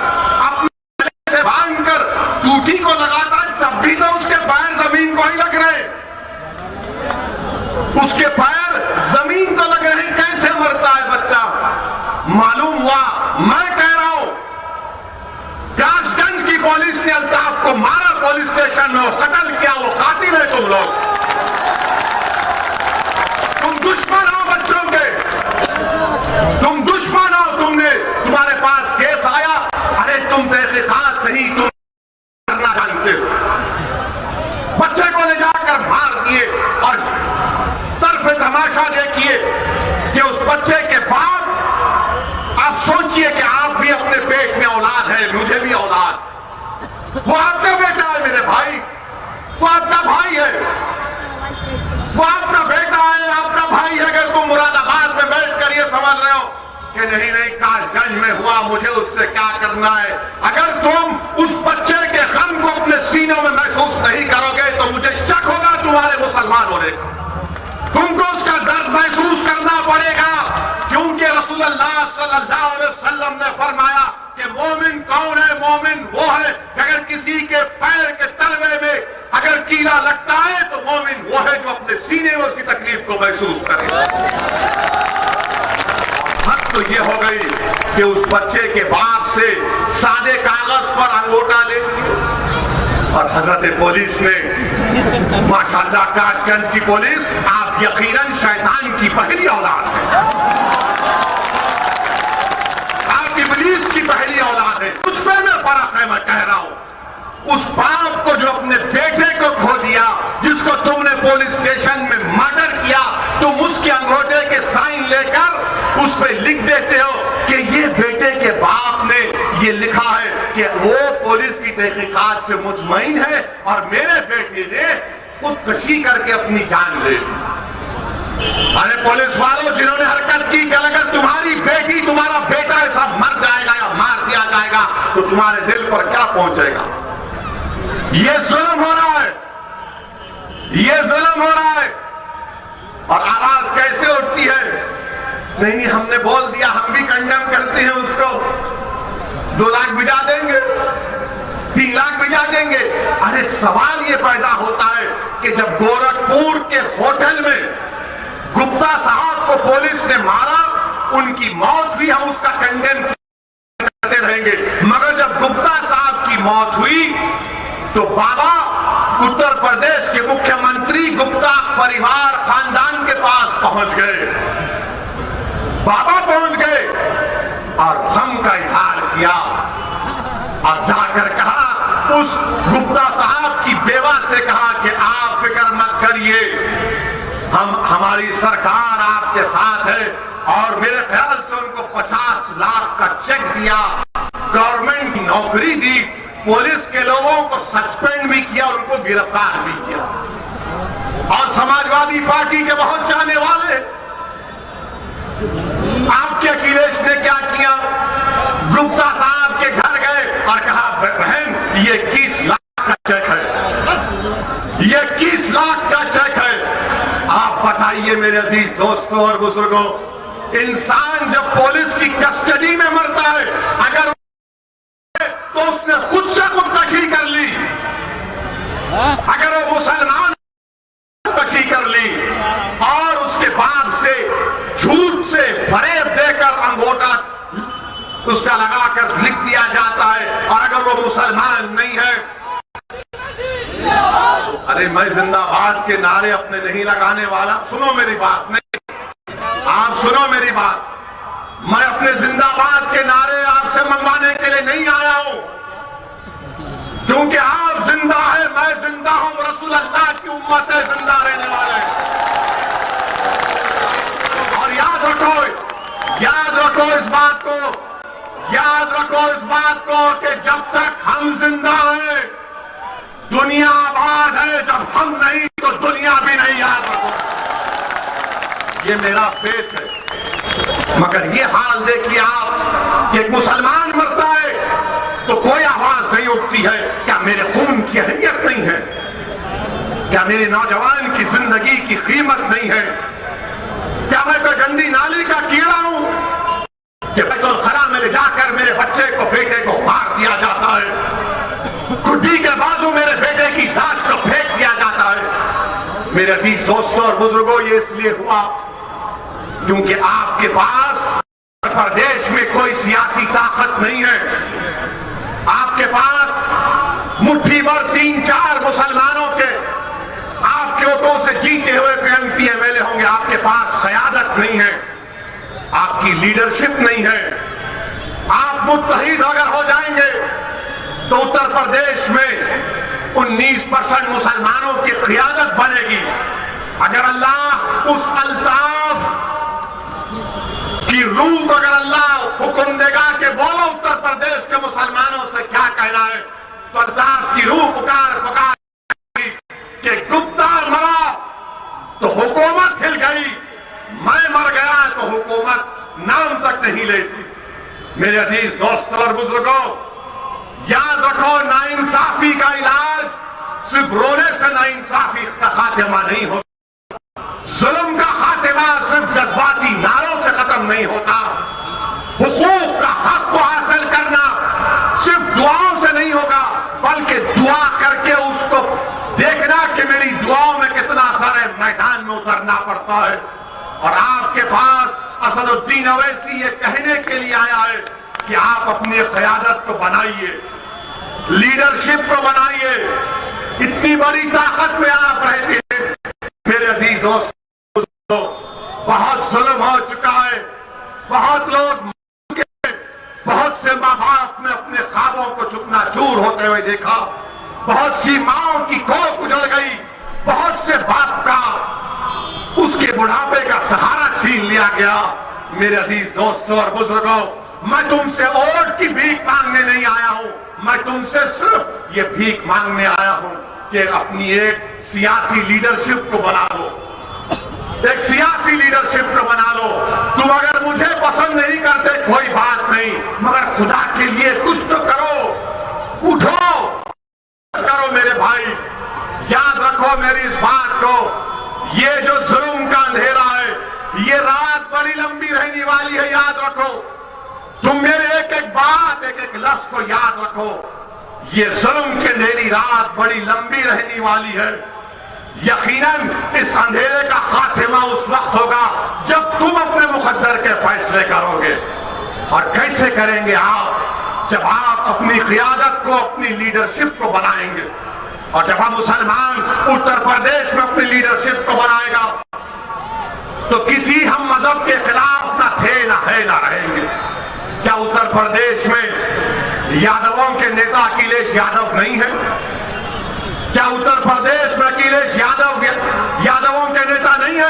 अपने गले से बांधकर टूटी को लगाता है, तब भी तो उसके पैर जमीन को ही लग रहे, उसके पैर जमीन को लग रहे। कैसे मरता है बच्चा? मालूम हुआ, मैं कह रहा हूं कासगंज की पुलिस ने अल्ताफ को मारा पुलिस स्टेशन में, वो कत्ल किया, वो कातिल है तुम लोग। तुम दुश्मन हो बच्चों के, तुम दुश्मन हो। तुम्हारे पास केस आया, अरे तुम तहकीकात नहीं, तुम करना जानते हो। बच्चे को ले जाकर मार दिए और तरफ तमाशा देखिए कि उस बच्चे के बाद आप सोचिए कि आप भी अपने पेट में औलाद है, मुझे भी औलाद। वो आपका बेटा है मेरे भाई, वो आपका भाई है, वो आपका बेटा है, आपका भाई है। अगर तुम मुरादाबाद में बैठकर ये समझ रहे हो कि नहीं नहीं कासगंज में हुआ, मुझे उससे क्या करना है, अगर तुम उस बच्चे के गम को अपने सीनों में महसूस नहीं करोगे तो मुझे शक होगा तुम्हारे मुसलमान होने का। तुमको उसका दर्द महसूस करना पड़ेगा, क्योंकि रसूलुल्लाह सल्लल्लाहु अलैहि वसल्लम ने फरमाया कि मोमिन कौन है? मोमिन वो है अगर किसी के पैर के तलवे में अगर कीड़ा लगता है तो मोमिन वो है जो अपने सीने में उसकी तकलीफ को महसूस करे। हद तो ये हो गई कि उस बच्चे के बाप से सादे कागज पर अंगूठा ले लिया और हजरत पुलिस ने माशाअल्लाह कासगंज की पुलिस आप यकीनन शैतान की पहली औलाद है, आप इब्लीस की पहली औलाद है। कुछ में फर्क है, मैं कह रहा हूं उस बाप को जो अपने बेटे को खो दिया, जिसको तुमने पुलिस स्टेशन में मर्डर किया, तुम उसके अंगूठे के साइन लेकर उस पर लिख देते हो कि ये बेटे के बाप ने ये लिखा है कि वो पुलिस की तहकीकात से मुतमईन है और मेरे बेटे ने खुदकशी करके अपनी जान ले ली। अरे पुलिस वालों जिन्होंने हरकत की कि अगर तुम्हारी बेटी तुम्हारा बेटा ऐसा मर जाएगा या मार दिया जाएगा तो तुम्हारे दिल पर क्या पहुंचेगा? ये जुल्म हो रहा है, ये जुल्म हो रहा है। और आवाज कैसे उठती है? नहीं नहीं हमने बोल दिया, हम भी कंडेम करते हैं उसको, 2 लाख भिजा देंगे, 3 लाख भिजा देंगे। अरे सवाल ये पैदा होता है कि जब गोरखपुर के होटल में गुप्ता साहब को पुलिस ने मारा, उनकी मौत भी हम उसका कंडेम करते रहेंगे, मगर जब गुप्ता साहब की मौत हुई तो बाबा उत्तर प्रदेश के मुख्यमंत्री गुप्ता परिवार खानदान के पास पहुंच गए, बाबा पहुंच गए और गम का इजहार किया और जाकर कहा, उस गुप्ता साहब की बेवा से कहा कि आप फिक्र मत करिए, हमारी सरकार आपके साथ है। और मेरे ख्याल से उनको 50 लाख का चेक दिया, गवर्नमेंट की नौकरी दी, पुलिस के लोगों को सस्पेंड भी किया और उनको गिरफ्तार भी किया। और समाजवादी पार्टी के बहुत चाहने वाले आपके अखिलेश ने क्या किया? गुप्ता साहब के घर गए और कहा बहन ये 21 लाख का चेक है, ये 21 लाख का चेक है। आप बताइए मेरे अजीज दोस्तों और बुजुर्गों, इंसान जब पुलिस की कस्टडी में मरता है अगर तो उसने खुद से खुदकशी कर ली, अगर वो मुसलमान खुदकशी कर ली और उसके उसका लगाकर लिख दिया जाता है, और अगर वो मुसलमान नहीं है, अरे मैं जिंदाबाद के नारे अपने नहीं लगाने वाला। सुनो मेरी बात, नहीं आप सुनो मेरी बात, मैं अपने जिंदाबाद के नारे आपसे मंगवाने के लिए नहीं आया हूं, क्योंकि आप जिंदा है, मैं जिंदा हूं, रसूल अल्लाह की उम्मत है, जिंदा रहने वाले। और याद रखो इस बात को, याद रखो इस बात को कि जब तक हम जिंदा हैं दुनिया आबाद है, जब हम नहीं तो दुनिया भी नहीं। याद रखो, ये मेरा फेथ है। मगर ये हाल देखिए आप कि एक मुसलमान मरता है तो कोई आवाज नहीं उठती है। क्या मेरे खून की अहमियत नहीं है? क्या मेरे नौजवान की जिंदगी की कीमत नहीं है? क्या मैं कोई गंदी नाली का कीड़ा हूं कि बैतुल-खला में ले जाकर मेरे बच्चे को, बेटे को मार दिया जाता है, कुड्डी के बाजू मेरे बेटे की लाश को फेंक दिया जाता है? मेरे अजीज दोस्तों और बुजुर्गों, ये इसलिए हुआ क्योंकि आपके पास प्रदेश में कोई सियासी ताकत नहीं है। आपके पास मुट्ठी भर 3-4 मुसलमानों के आपके वोटों से जीते हुए एमपी एमएलए होंगे। आपके पास क़यादत नहीं है, आपकी लीडरशिप नहीं है। आप मुत्तहिद अगर हो जाएंगे तो उत्तर प्रदेश में 19% मुसलमानों की क़यादत बनेगी। अगर अल्लाह उस अल्ताफ की रूह को अगर अल्लाह हुक्म देगा कि बोलो उत्तर प्रदेश के मुसलमानों से क्या कहना है, तो अल्ताफ की रूह पुकार कि गुप्ता मरा तो हुकूमत हिल गई, मैं मर गया तो हुकूमत नाम तक नहीं लेती। मेरे अजीज दोस्तों और बुजुर्गों, याद रखो, नाइंसाफी का इलाज सिर्फ रोने से नाइंसाफी का खात्मा नहीं होता। जुल्म का खात्मा सिर्फ जज्बाती नारों से खत्म नहीं होता। हुकूक का हक को हासिल करना सिर्फ दुआओं से नहीं होगा, बल्कि दुआ करके उसको देखना कि मेरी दुआओं में कितना असर है, मैदान में उतरना पड़ता है। और आपके पास असदुद्दीन अवैसी ये कहने के लिए आया है कि आप अपनी क़यादत को बनाइए, लीडरशिप को बनाइए। इतनी बड़ी ताकत में आप रहते हैं। मेरे अजीज दोस्तों, बहुत जुल्म हो चुका है, बहुत लोग, बहुत से माँ बाप ने अपने ख्वाबों को चुकना चूर होते हुए देखा, बहुत सी माओं की कोख उजड़ गई, बहुत से बाप का उसके बुढ़ापे का सहारा छीन लिया गया। मेरे अजीज दोस्तों और बुजुर्गों, मैं तुमसे वोट की भीख मांगने नहीं आया हूं, मैं तुमसे सिर्फ ये भीख मांगने आया हूं कि अपनी एक सियासी लीडरशिप को बना लो, एक सियासी लीडरशिप को बना लो। तुम अगर मुझे पसंद नहीं करते कोई बात नहीं, मगर खुदा के लिए कुछ तो करो, उठो, करो मेरे भाई। याद रखो मेरी इस बात को, ये जो जुल्म का अंधेरा है, ये रात बड़ी लंबी रहने वाली है। याद रखो, तुम मेरे एक एक बात, एक एक लफ्ज को याद रखो। ये जुल्म की अंधेरी रात बड़ी लंबी रहने वाली है। यकीनन इस अंधेरे का खात्मा उस वक्त होगा जब तुम अपने मुकद्दर के फैसले करोगे। और कैसे करेंगे आप? जब आप अपनी क़यादत को, अपनी लीडरशिप को बनाएंगे। और जब हम मुसलमान उत्तर प्रदेश में अपनी लीडरशिप को बनाएगा तो किसी हम मजहब के खिलाफ ना थे, ना है, ना रहेंगे। क्या उत्तर प्रदेश में यादवों के नेता अखिलेश यादव नहीं है? क्या उत्तर प्रदेश में अखिलेश यादवों के नेता नहीं है?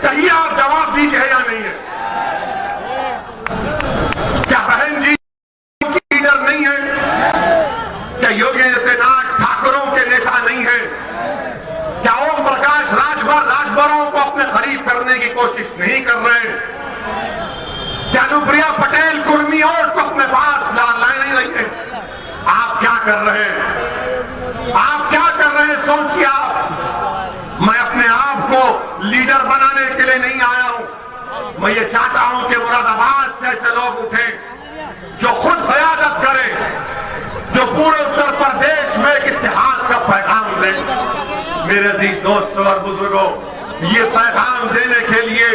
कहिए, आप जवाब दीजिए, या नहीं है? क्या बहन जी की लीडर नहीं है? क्या योगी आदित्यनाथ ठाकुरों के नेता नहीं है? क्या ओम प्रकाश राजभरों को अपने करीब करने की कोशिश नहीं कर रहे? क्या अनुप्रिया पटेल कुर्मी और को अपने पास ला नहीं रही है? आप क्या कर रहे हैं? आप क्या कर रहे हैं? सोचिए आप। मैं अपने आप को लीडर बनाने के लिए नहीं आया हूं। मैं ये चाहता हूं कि मुरादाबाद से ऐसे लोग उठे जो खुद क़यादत करें, जो पूरे उत्तर प्रदेश में एक इत्तेहाद का पैगाम दें। मेरे अजीज दोस्तों और बुजुर्गों, ये पैगाम देने के लिए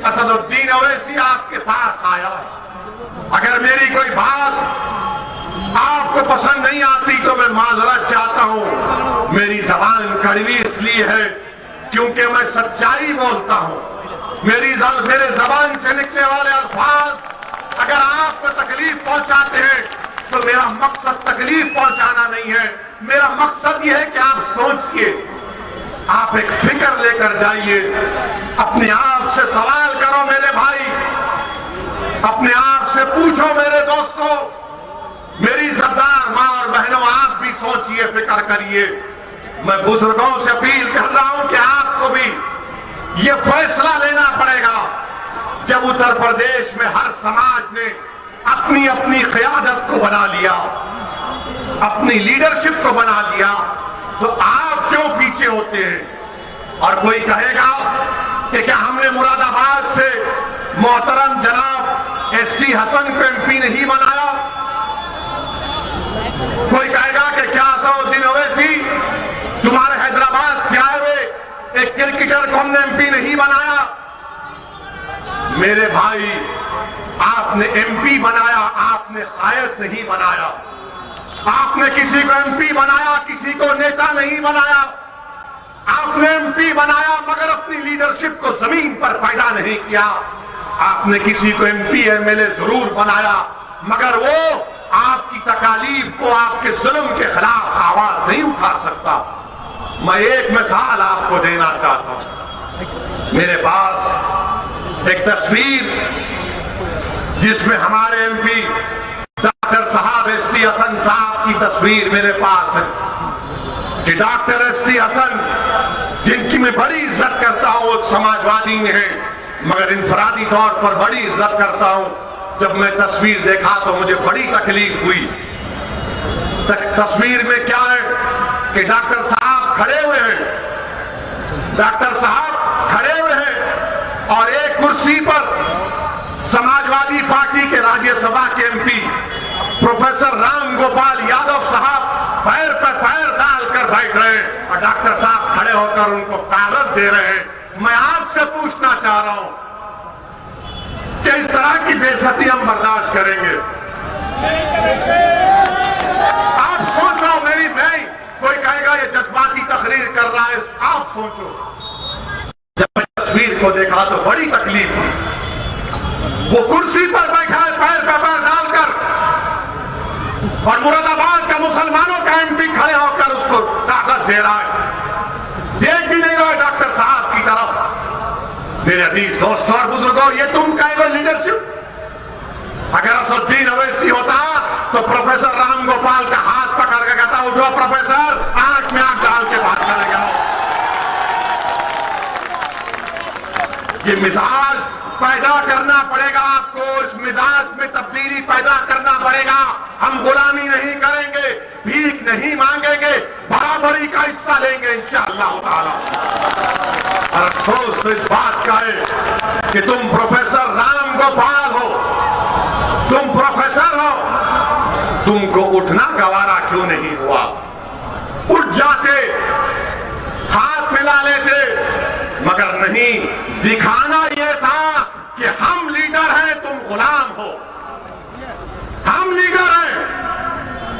असदुद्दीन अवैसी आपके पास आया है। अगर मेरी कोई बात आपको पसंद नहीं आती तो मैं माजरत चाहता हूं। मेरी जबान कड़वी इसलिए है क्योंकि मैं सच्चाई बोलता हूं। मेरे जबान से निकलने वाले अल्फाज अगर आपको तकलीफ पहुंचाते हैं तो मेरा मकसद तकलीफ पहुंचाना नहीं है। मेरा मकसद यह है कि आप सोचिए, आप एक फिक्र लेकर जाइए, अपने आप से सवाल करो मेरे भाई, अपने आप से पूछो मेरे दोस्तों, मेरी सरदार मां और बहनों, आप भी सोचिए, फिक्र करिए। मैं बुजुर्गों से अपील कर रहा हूं कि आपको भी ये फैसला लेना पड़ेगा। जब उत्तर प्रदेश में हर समाज ने अपनी अपनी क़यादत को बना लिया, अपनी लीडरशिप को बना लिया, तो आप क्यों पीछे होते हैं? और कोई कहेगा कि क्या हमने मुरादाबाद से मोहतरम जनाब एसटी हसन को एमपी नहीं बनाया? कोई कहेगा कि क्या असदुद्दीन ओवैसी तुम्हारे हैदराबाद से आए हुए एक क्रिकेटर को हमने एमपी नहीं बनाया? मेरे भाई, आपने एमपी बनाया, आपने कायद नहीं बनाया। आपने किसी को एमपी बनाया, किसी को नेता नहीं बनाया। आपने एमपी बनाया मगर अपनी लीडरशिप को जमीन पर पैदा नहीं किया। आपने किसी को एमपी एमएलए जरूर बनाया मगर वो आपकी तकालीफ को, आपके जुल्म के खिलाफ आवाज नहीं उठा सकता। मैं एक मिसाल आपको देना चाहता हूं। मेरे पास एक तस्वीर जिसमें हमारे एमपी डॉक्टर साहब एसटी हसन साहब की तस्वीर मेरे पास है कि डॉक्टर एसटी हसन, जिनकी मैं बड़ी इज्जत करता हूं, वो समाजवादी में है मगर इंफरादी तौर पर बड़ी इज्जत करता हूं। जब मैं तस्वीर देखा तो मुझे बड़ी तकलीफ हुई। तस्वीर में क्या है कि डॉक्टर साहब खड़े हुए हैं, डॉक्टर साहब खड़े हुए हैं और एक कुर्सी पर समाजवादी पार्टी के राज्यसभा के एमपी प्रोफेसर राम गोपाल यादव साहब पैर पर पैर डालकर बैठ रहे हैं और डॉक्टर साहब खड़े होकर उनको कागज दे रहे हैं। मैं आपसे पूछना चाह रहा हूं कि इस तरह की बेइज्जती हम बर्दाश्त करेंगे? आप सोचो, मेरी नहीं, कोई कहेगा ये जज्बाती तकरीर कर रहा है। आप सोचो, जब मैं तस्वीर को देखा तो बड़ी तकलीफ हुई। वो कुर्सी पर बैठा है पैर पर पैर डालकर और मुरादाबाद का मुसलमानों का एमपी खड़े होकर उसको कागज दे रहा है, देख भी नहीं रहा है डॉक्टर साहब की तरफ। मेरे अजीज दोस्तों और बुजुर्गों, ये तुम कहेंगे लीडरशिप? अगर असदुद्दीन ओवैसी होता तो प्रोफेसर राम गोपाल का हाथ पकड़ के कहता, उठो प्रोफेसर, आंख में आंख डाल के बात करेगा। ये मिजाज पैदा करना पड़ेगा आपको, इस मिजाज में तब्दीली पैदा करना पड़ेगा। हम गुलामी नहीं करेंगे, भीख नहीं मांगेंगे, बराबरी का हिस्सा लेंगे इंशाअल्लाह ताला। और अफसोस तो इस बात का है कि तुम प्रोफेसर राम गोपाल हो, तुम प्रोफेसर हो, तुमको उठना गवारा क्यों नहीं हुआ? उठ जाते, हाथ मिला लेते, मगर नहीं, दिखाना यह था कि हम लीडर हैं, तुम गुलाम हो। हम लीडर हैं,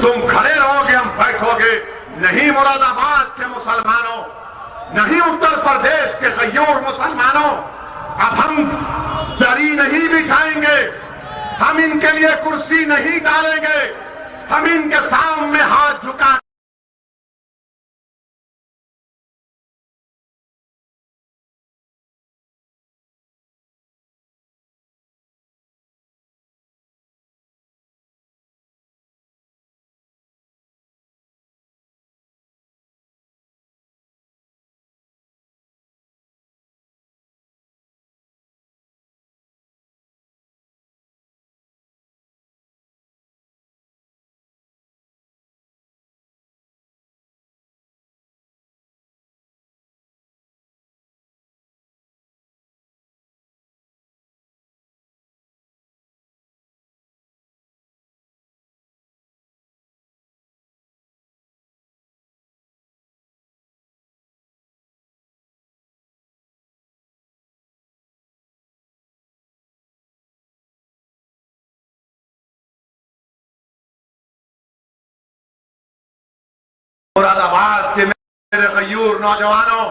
तुम खड़े रहोगे, हम बैठोगे। नहीं मुरादाबाद के मुसलमानों, नहीं उत्तर प्रदेश के गयूर मुसलमानों, अब हम दरी नहीं बिछाएंगे, हम इनके लिए कुर्सी नहीं डालेंगे, हम इनके सामने हाथ झुका मुरादाबाद के मेरे गयूर नौजवानों,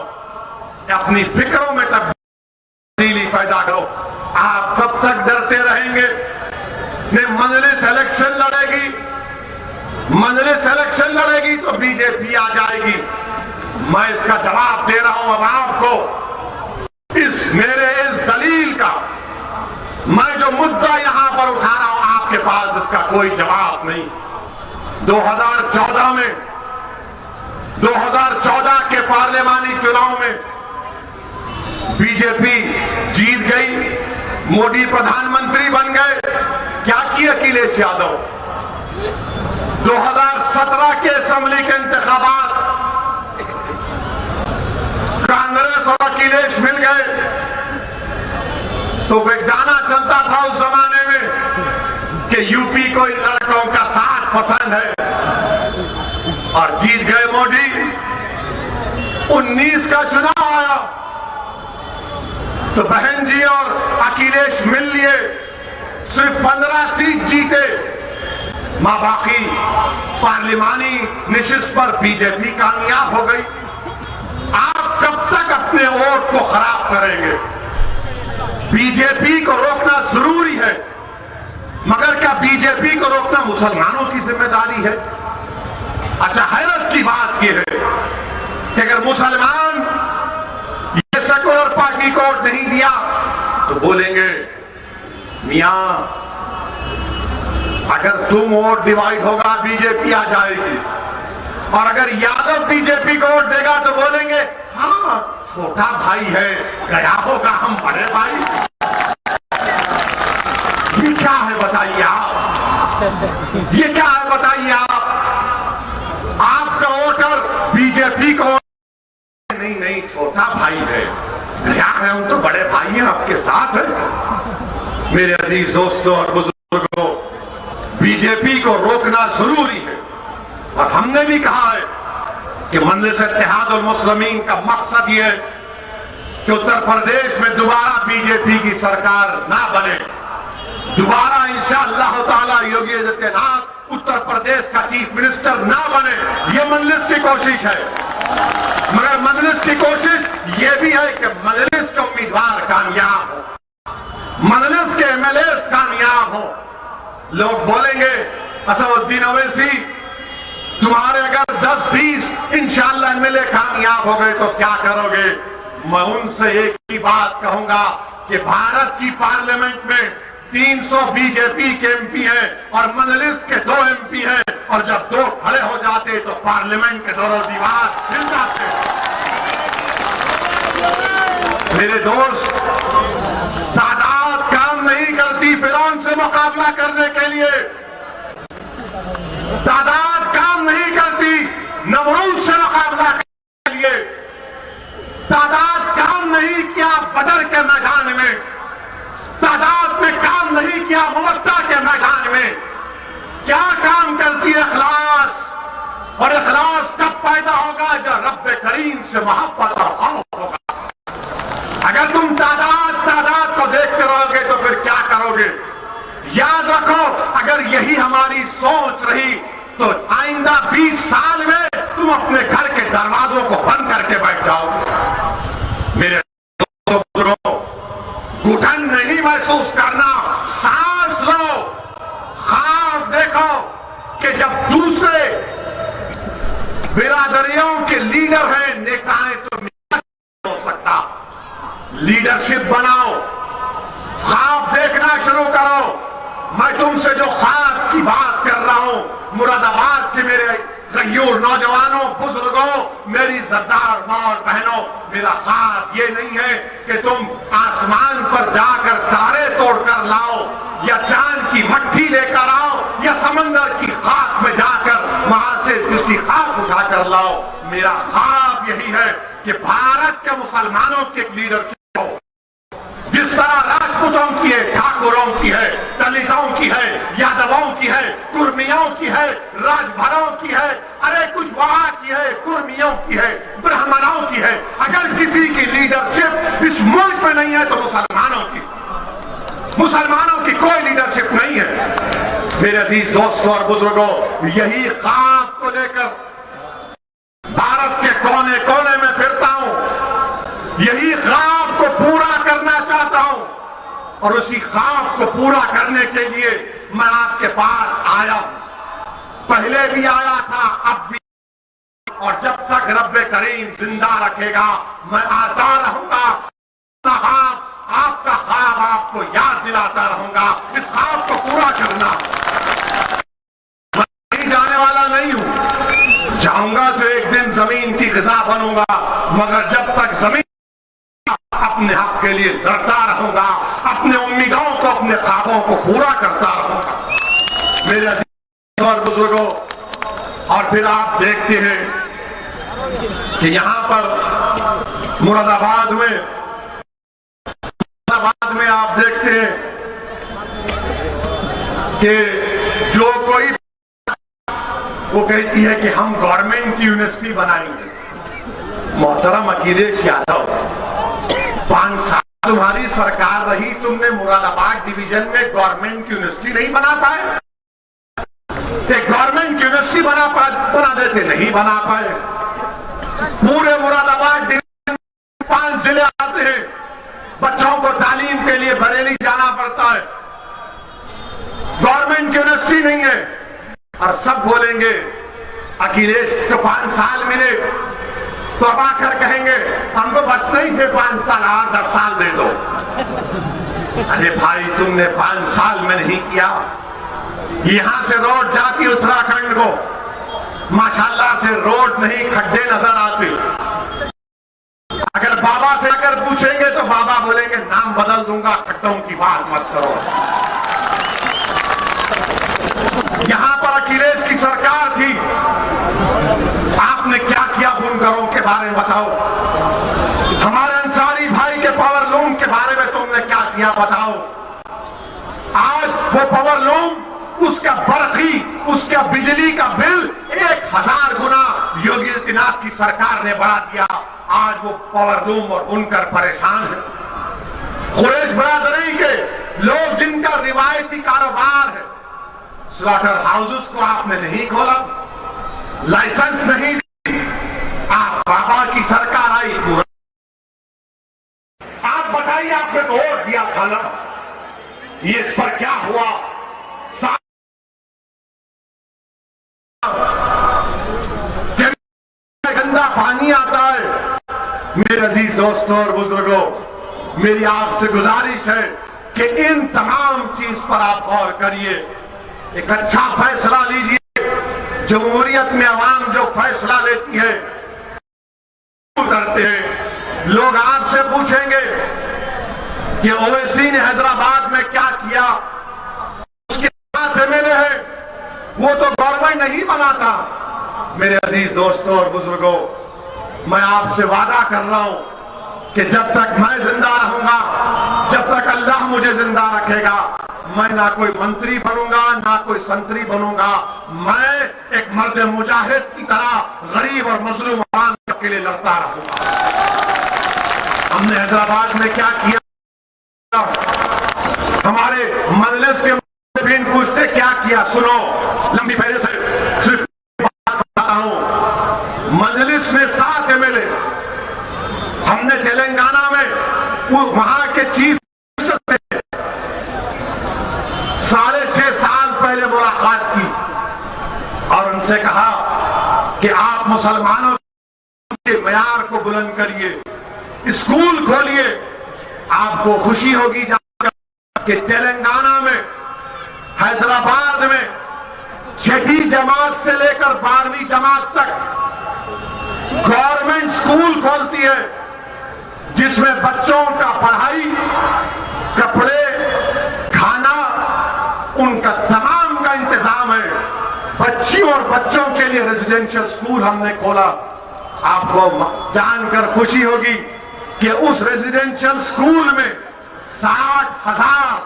अपनी फिक्रों में तब्दीली पैदा करो। आप कब तक डरते रहेंगे? मजलिस इलेक्शन लड़ेगी, मजलिस इलेक्शन लड़ेगी तो बीजेपी आ जाएगी। मैं इसका जवाब दे रहा हूं अब आपको। मेरे इस दलील का, मैं जो मुद्दा यहां पर उठा रहा हूं, आपके पास इसका कोई जवाब नहीं। 2014 के पार्लियामानी चुनाव में बीजेपी जीत गई, मोदी प्रधानमंत्री बन गए। क्या किए अखिलेश यादव? 2017 के असेंबली के इंतखाबात कांग्रेस और अखिलेश मिल गए तो एक गाना चलता था उस जमाने में कि यूपी को इन लड़कों का साथ पसंद है, और जीत गए मोदी। 19 का चुनाव आया तो बहन जी और अखिलेश मिल लिए, सिर्फ 15 सीट जीते। मां बाकी पार्लिमानी निशिस्त पर बीजेपी कामयाब हो गई। आप कब तक अपने वोट को खराब करेंगे? बीजेपी को रोकना जरूरी है, मगर क्या बीजेपी को रोकना मुसलमानों की जिम्मेदारी है? अच्छा, हैरत की बात यह है कि अगर मुसलमान ये सेकुलर पार्टी को वोट नहीं दिया तो बोलेंगे मियां अगर तुम वोट डिवाइड होगा बीजेपी आ जाएगी, और अगर यादव बीजेपी को वोट देगा तो बोलेंगे हाँ छोटा भाई है, गया होगा हम बड़े भाई। ये क्या है बताइए आप? ये क्या है बताइए आप? आपका वोटर बीजेपी को नहीं छोटा भाई है, गया है, हम तो बड़े भाई हैं, आपके साथ है। मेरे अजीज दोस्तों और बुजुर्गों, बीजेपी को रोकना जरूरी है, और हमने भी कहा है कि मजलिस इत्तेहादुल मुस्लिमीन का मकसद यह है कि उत्तर प्रदेश में दोबारा बीजेपी की सरकार ना बने। दोबारा इंशाअल्लाह ताला योगी आदित्यनाथ उत्तर प्रदेश का चीफ मिनिस्टर ना बने, ये मजलिस की कोशिश है। मगर मजलिस की कोशिश ये भी है कि मजलिस के उम्मीदवार कामयाब हो, मजलिस के एमएलए कामयाब हो। लोग बोलेंगे असदुद्दीन ओवैसी तुम्हारे अगर 10-20 इंशाअल्लाह एमएलए कामयाब हो गए तो क्या करोगे? मैं उनसे एक ही बात कहूंगा कि भारत की पार्लियामेंट में 300 बीजेपी के एमपी हैं और मजलिस के 2 एमपी हैं, और जब 2 खड़े हो जाते तो पार्लियामेंट के दोनों दीवार हिल जाते। मेरे दोस्त, तादाद काम नहीं करती फिरौन से मुकाबला करने के लिए, तादाद काम नहीं करती नमरूद से मुकाबला करने के लिए, तादाद काम नहीं किया बदर के मैदान में, तादाद में काम नहीं किया मुवत्ता के मैदान में। क्या काम करती है इखलास, और इखलास कब पैदा होगा? जब रब्बे करीम से मोहब्बत और खौफ होगा। अगर तुम तादाद को देखते रहोगे तो फिर क्या करोगे? याद रखो, अगर यही हमारी सोच रही तो आइंदा 20 साल में तुम अपने घर के दरवाजों को बंद करके बैठ जाओगे। मेरे दोस्तों, घुटन नहीं महसूस करना, सांस लो, ख्वाब देखो कि जब दूसरे बिरादरियों के लीडर हैं, नेता हैं, तो नहीं हो सकता। लीडरशिप बनाओ, ख्वाब देखना शुरू करो। मैं तुमसे जो ख्वाब की बात कर रहा हूं, मुरादाबाद के मेरे गयूर नौजवानों, बुजुर्गों, मेरी सरदार मां और बहनों, मेरा ख्वाब ये नहीं है कि तुम आसमान पर जाकर तारे तोड़कर लाओ, या चांद की मट्टी लेकर आओ, या समंदर की खाक में जाकर वहां से उसकी खाक उठाकर लाओ। मेरा ख्वाब यही है कि भारत के मुसलमानों की एक लीडरशिप हो, जिस तरह राजपूतों की है, ठाकुरों की है, दलितों की है, यादवों की है, कुर्मियों की है, राजभरों की है, अरे कुशवाहा की है, कुर्मियों की है, ब्राह्मणों की है। अगर किसी की लीडरशिप इस मुल्क में नहीं है तो मुसलमानों की कोई लीडरशिप नहीं है। मेरे अजीज दोस्तों और बुजुर्गों, यही ख्वाब को लेकर और उसी ख्वाब को पूरा करने के लिए मैं आपके पास आया। पहले भी आया था, अब भी, और जब तक रब्बे करीम जिंदा रखेगा मैं आता रहूंगा। आपका ख्वाब आपको याद दिलाता रहूंगा। इस ख्वाब को पूरा करना। मैं कहीं जाने वाला नहीं हूं। जाऊंगा तो एक दिन जमीन की ग़िज़ा बनूंगा, मगर जब तक जमीन अपने हक के लिए लड़ता रहूंगा, अपने उम्मीदों को, अपने ख्वाबों को पूरा करता रहूंगा। मेरे अजीज और बुजुर्गों, और फिर आप देखते हैं कि यहां पर मुरादाबाद में आप देखते हैं कि जो कोई वो कहती है कि हम गवर्नमेंट की यूनिवर्सिटी बनाएंगे। मोहतरम अखिलेश यादव, 5 साल तुम्हारी सरकार रही, तुमने मुरादाबाद डिवीजन में गवर्नमेंट की यूनिवर्सिटी नहीं बना पाए? गवर्नमेंट की यूनिवर्सिटी बना देते, नहीं बना पाए। पूरे मुरादाबाद डिवीजन में 5 जिले आते हैं, बच्चों को तालीम के लिए बरेली जाना पड़ता है, गवर्नमेंट की यूनिवर्सिटी नहीं है। और सब बोलेंगे अखिलेश को 5 साल मिले, तो अब आकर कहेंगे हमको बस नहीं थे 5 साल, और 10 साल दे दो। अरे भाई, तुमने 5 साल में नहीं किया। यहां से रोड जाती उत्तराखंड को, माशाल्लाह से रोड नहीं, खड्डे नजर आते। अगर बाबा से अगर पूछेंगे तो बाबा बोलेंगे नाम बदल दूंगा, खड्डों की बात मत करो। यहां पर अखिलेश की सरकार थी, आपने क्या किया बुनकरों के बारे में बताओ। हमारे अंसारी भाई के पावर लूम के बारे में तुमने क्या किया बताओ। आज वो पावर लूम, उसका बरखी, उसका बिजली का बिल 1000 गुना योगी आदित्यनाथ की सरकार ने बढ़ा दिया। आज वो पावर लूम और बुनकर परेशान है। कुरैश बरादरी के लोग जिनका रिवायती कारोबार है, स्लॉटर हाउसेस को आपने नहीं खोला, लाइसेंस नहीं दी। आप बाबा की सरकार आई, पूरा आप बताइए, आपने तो वोट दिया था ना, ये इस पर क्या हुआ? गंदा पानी आता है। मेरे अजीज दोस्तों और बुजुर्गों, मेरी आपसे गुजारिश है कि इन तमाम चीज पर आप गौर करिए, एक अच्छा फैसला लीजिए। जमहूरियत में अवाम जो फैसला लेती है करते हैं। लोग आपसे पूछेंगे कि ओवैसी ने हैदराबाद में क्या किया, उसके साथ एमएलए है, वो तो गवर्नमेंट नहीं बनाता। मेरे अजीज दोस्तों और बुजुर्गों, मैं आपसे वादा कर रहा हूं कि जब तक मैं जिंदा रहूंगा, जब तक अल्लाह मुझे जिंदा रखेगा, मैं ना कोई मंत्री बनूंगा, ना कोई संतरी बनूंगा। मैं एक मर्द मुजाहिद की तरह गरीब और मजलूम आवाम के लिए लड़ता रहूंगा। हमने हैदराबाद में क्या किया, हमारे मजलिस के मुखबिन पूछते क्या किया। सुनो, लंबी पहले से सिर्फ बात बता रहा हूं। मजलिस में 7 एमएलए, हमने तेलंगाना में वहां के चीफ मिनिस्टर से 6.5 साल पहले मुलाकात की और उनसे कहा कि आप मुसलमानों के मयार को बुलंद करिए, स्कूल खोलिए। आपको खुशी होगी जानकर कि तेलंगाना में, हैदराबाद में 6ठी जमात से लेकर 12वीं जमात तक गवर्नमेंट स्कूल खोलती है, जिसमें बच्चों का पढ़ाई, कपड़े, खाना, उनका तमाम का इंतजाम है। बच्चियों और बच्चों के लिए रेजिडेंशियल स्कूल हमने खोला। आपको जानकर खुशी होगी कि उस रेजिडेंशियल स्कूल में 60,000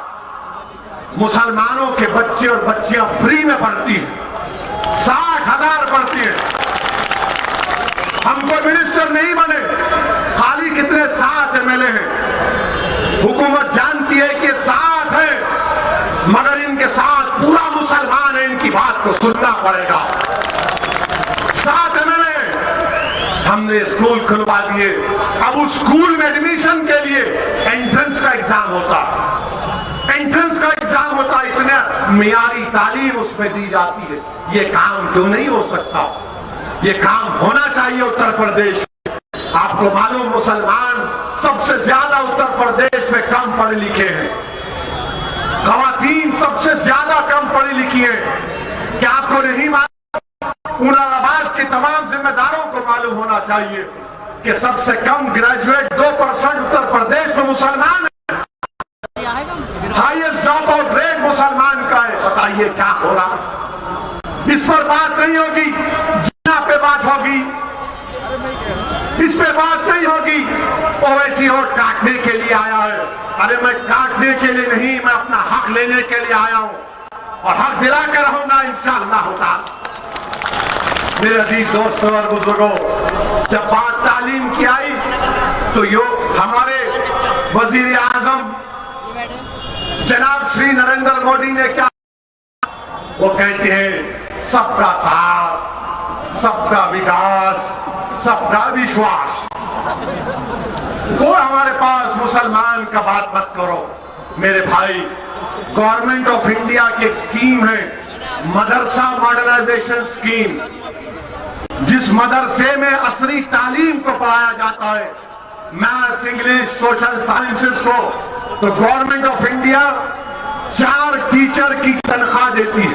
मुसलमानों के बच्चे और बच्चियां फ्री में पढ़ती हैं। 60,000 पढ़ती हैं। हम कोई मिनिस्टर नहीं बने, खाली कितने 7 एमएलए हैं। हुकूमत जानती है कि 7 है, मगर इनके साथ पूरा मुसलमान है, इनकी बात को सुनना पड़ेगा। 7 एमएलए हमने स्कूल खुलवा दिए। अब उस स्कूल में एडमिशन के लिए एंट्रेंस का एग्जाम होता, एंट्रेंस का एग्जाम होता, इतने मियारी तालीम उसमें दी जाती है। ये काम क्यों नहीं हो सकता? ये काम होना चाहिए उत्तर प्रदेश में। आपको मालूम, मुसलमान सबसे ज्यादा उत्तर प्रदेश में कम पढ़े लिखे हैं, खवातीन सबसे ज्यादा कम पढ़ी लिखी हैं। क्या आपको नहीं मालूम? मुरादाबाद के तमाम जिम्मेदारों को मालूम होना चाहिए कि सबसे कम ग्रेजुएट 2% उत्तर प्रदेश में मुसलमान है। हाईएस्ट ड्रॉप आउट रेट मुसलमान का है। बताइए क्या हो रहा? इस पर बात नहीं होगी, जिना पे बात होगी, इस पे बात नहीं होगी। ओवैसी वोट काटने के लिए आया है। अरे मैं काटने के लिए नहीं, मैं अपना हक लेने के लिए आया हूं और हक दिला कर रहूंगा इंशाअल्लाह ताला। मेरे अजीज दोस्तों और बुजुर्गों, जब बात तालीम की आई तो हमारे वजीर आजम जनाब श्री नरेंद्र मोदी ने क्या, वो कहते हैं सबका साथ, सबका विकास, सबका विश्वास। कोई हमारे पास मुसलमान का बात मत करो। मेरे भाई, गवर्नमेंट ऑफ इंडिया की एक स्कीम है, मदरसा मॉडर्नाइजेशन स्कीम, जिस मदरसे में असली तालीम को पढ़ाया जाता है, मैथ्स, इंग्लिश, सोशल साइंसेस को, तो गवर्नमेंट ऑफ इंडिया 4 टीचर की तनख्वाह देती है।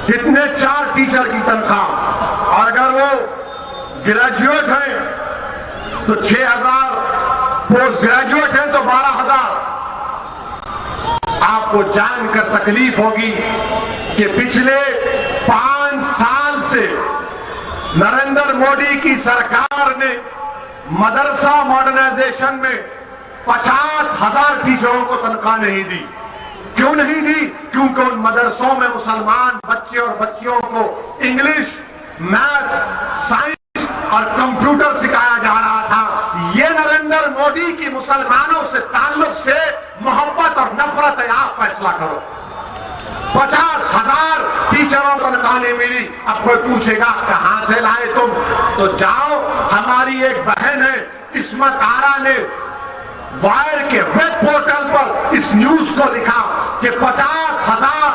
कितने? 4 टीचर की तनख्वाह। और अगर वो ग्रेजुएट हैं तो 6,000, पोस्ट ग्रेजुएट हैं तो 12,000। आपको जानकर तकलीफ होगी कि पिछले 5 साल से नरेंद्र मोदी की सरकार ने मदरसा मॉडर्नाइजेशन में 50,000 टीचरों को तनख्वाह नहीं दी। क्यों नहीं दी? क्योंकि उन मदरसों में मुसलमान बच्चे और बच्चियों को इंग्लिश, मैथ्स, साइंस और कंप्यूटर सिखाया जा रहा था। ये नरेंद्र मोदी की मुसलमानों से ताल्लुक से मोहब्बत और नफरत है। आप फैसला करो। 50,000 टीचरों को तनख्वाह नहीं मिली। अब कोई पूछेगा कहां से लाए तुम? तो जाओ, हमारी एक बहन है इस्मत आरा ने वायर के वेब पोर्टल पर इस न्यूज को लिखा कि 50,000,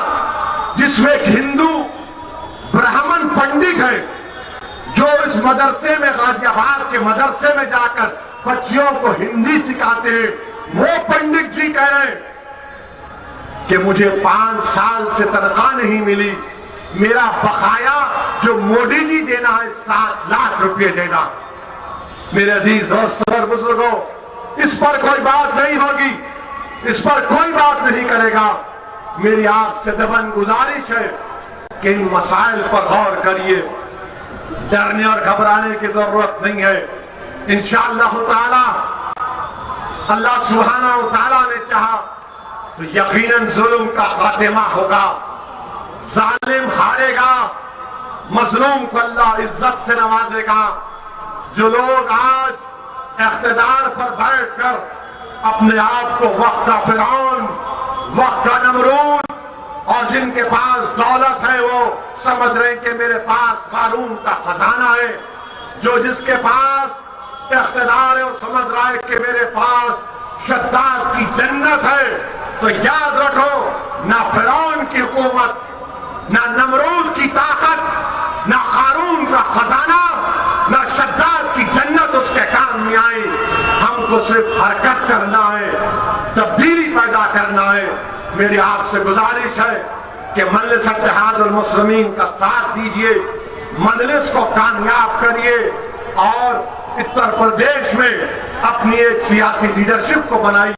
जिसमें एक हिंदू ब्राह्मण पंडित है जो इस मदरसे में, गाजियाबाद के मदरसे में जाकर बच्चियों को हिंदी सिखाते हैं, वो पंडित जी कह रहे हैं कि मुझे 5 साल से तनख्वाह नहीं मिली। मेरा बकाया जो मोदी जी देना है 7 लाख रुपए देना। मेरे अजीज दोस्तों और बुजुर्गों, इस पर कोई बात नहीं होगी, इस पर कोई बात नहीं करेगा। मेरी आपसे दबन गुजारिश है कि इन मसाइल पर गौर करिए। डरने और घबराने की जरूरत नहीं है। इंशाअल्लाह ताला, अल्लाह सुब्हानहू व तआला ने चाहा तो यकीनन जुल्म का खात्मा होगा, जालिम हारेगा, मजलूम को अल्लाह इज्जत से नवाजेगा। जो लोग आज इख्तिदार पर बैठकर अपने आप को वक्त का फिरौन, वक्त का नमरूद और जिनके पास दौलत है वो समझ रहे हैं कि मेरे पास कानून का खजाना है, जो जिसके पास इख्तिदार है वो समझ रहा है कि मेरे पास शद्दाद की जन्नत है। तो याद रखो, ना फिरौन की हुकूमत, ना नमरूद की ताकत, ना कानून का खजाना, ना शद्दाद की जन्नत उसके काम में आई। हमको सिर्फ हरकत करना है, तब्दीली पैदा करना है। मेरी आपसे गुजारिश है कि मजलिस इत्तेहादुल मुस्लिमीन का साथ दीजिए, मजलिस को कामयाब करिए और उत्तर प्रदेश में अपनी एक सियासी लीडरशिप को बनाइए।